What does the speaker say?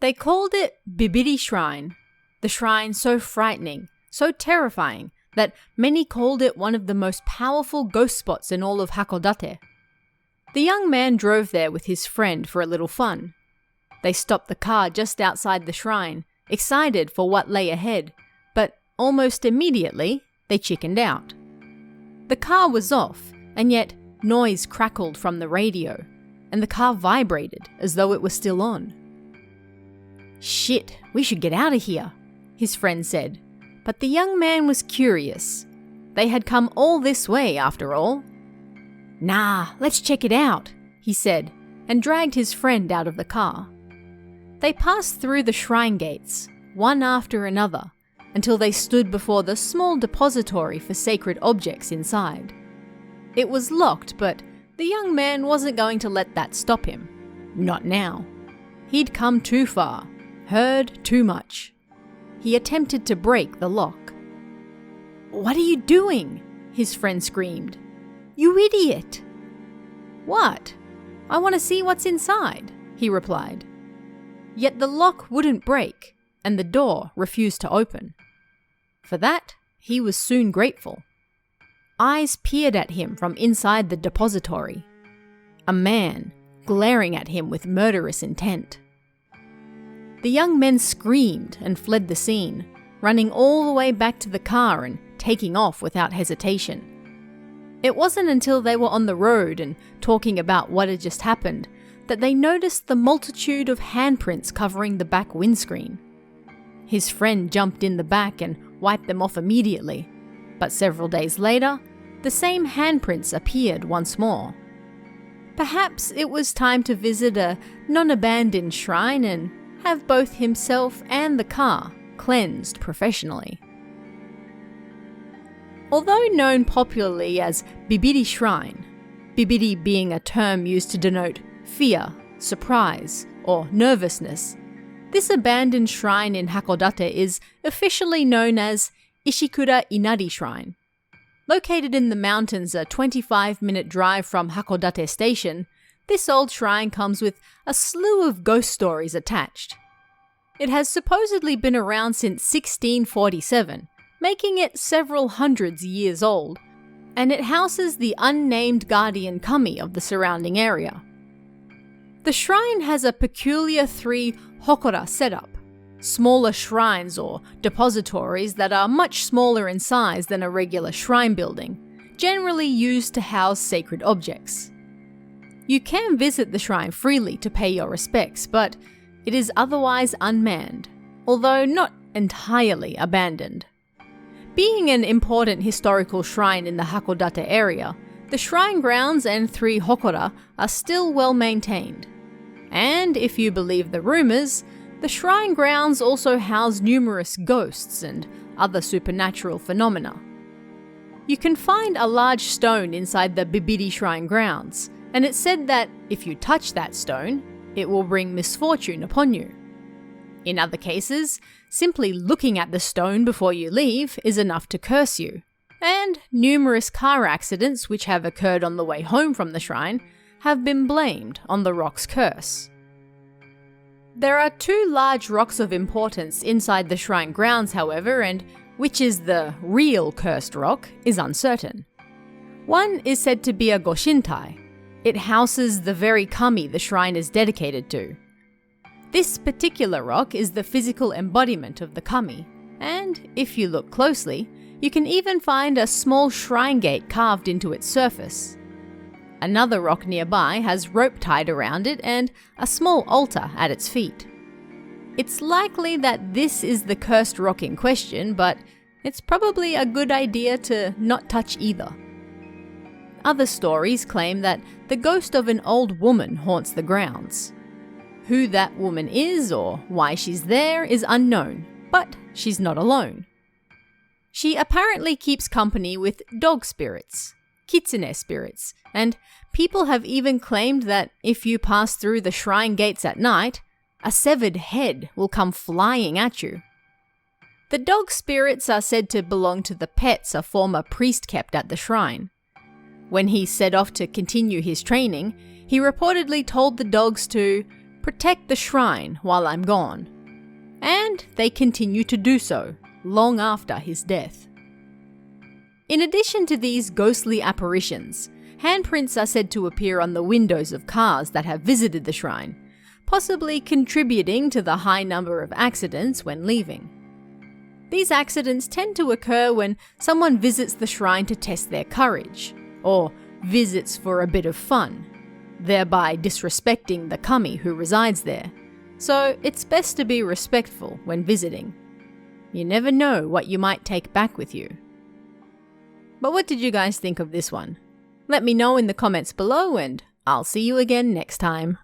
They called it Bibiri Shrine, the shrine so frightening, so terrifying, that many called it one of the most powerful ghost spots in all of Hakodate. The young man drove there with his friend for a little fun. They stopped the car just outside the shrine, excited for what lay ahead, but almost immediately they chickened out. The car was off, and yet noise crackled from the radio, and the car vibrated as though it was still on. "Shit, we should get out of here," his friend said, but the young man was curious. They had come all this way after all. "Nah, let's check it out," he said, and dragged his friend out of the car. They passed through the shrine gates, one after another, until they stood before the small depository for sacred objects inside. It was locked, but the young man wasn't going to let that stop him. Not now. He'd come too far, heard too much. He attempted to break the lock. "What are you doing?" his friend screamed. "You idiot!" "What? I want to see what's inside," he replied. Yet the lock wouldn't break, and the door refused to open. For that, he was soon grateful. Eyes peered at him from inside the depository. A man, glaring at him with murderous intent. The young men screamed and fled the scene, running all the way back to the car and taking off without hesitation. It wasn't until they were on the road and talking about what had just happened that they noticed the multitude of handprints covering the back windscreen. His friend jumped in the back and wiped them off immediately, but several days later, the same handprints appeared once more. Perhaps it was time to visit a non-abandoned shrine and have both himself and the car cleansed professionally. Although known popularly as Bibiri Shrine, Bibiri being a term used to denote fear, surprise, or nervousness, this abandoned shrine in Hakodate is officially known as Ishikura Inari Shrine. Located in the mountains a 25-minute drive from Hakodate Station, this old shrine comes with a slew of ghost stories attached. It has supposedly been around since 1647, making it several hundreds years old, and it houses the unnamed guardian kami of the surrounding area. The shrine has a peculiar 3 hokora setup, smaller shrines or depositories that are much smaller in size than a regular shrine building, generally used to house sacred objects. You can visit the shrine freely to pay your respects, but it is otherwise unmanned, although not entirely abandoned. Being an important historical shrine in the Hakodate area, the shrine grounds and 3 hokora are still well maintained. And if you believe the rumors, the shrine grounds also house numerous ghosts and other supernatural phenomena. You can find a large stone inside the Bibiri shrine grounds, and it's said that if you touch that stone, it will bring misfortune upon you. In other cases, simply looking at the stone before you leave is enough to curse you, and numerous car accidents which have occurred on the way home from the shrine have been blamed on the rock's curse. There are 2 large rocks of importance inside the shrine grounds, however, and which is the real cursed rock is uncertain. One is said to be a Goshintai. It houses the very kami the shrine is dedicated to. This particular rock is the physical embodiment of the kami, and if you look closely, you can even find a small shrine gate carved into its surface. Another rock nearby has rope tied around it and a small altar at its feet. It's likely that this is the cursed rock in question, but it's probably a good idea to not touch either. Other stories claim that the ghost of an old woman haunts the grounds. Who that woman is or why she's there is unknown, but she's not alone. She apparently keeps company with dog spirits, kitsune spirits, and people have even claimed that if you pass through the shrine gates at night, a severed head will come flying at you. The dog spirits are said to belong to the pets a former priest kept at the shrine. When he set off to continue his training, he reportedly told the dogs to protect the shrine while I'm gone. And they continue to do so, long after his death. In addition to these ghostly apparitions, handprints are said to appear on the windows of cars that have visited the shrine, possibly contributing to the high number of accidents when leaving. These accidents tend to occur when someone visits the shrine to test their courage, or visits for a bit of fun, thereby disrespecting the kami who resides there. So it's best to be respectful when visiting. You never know what you might take back with you. But what did you guys think of this one? Let me know in the comments below, and I'll see you again next time.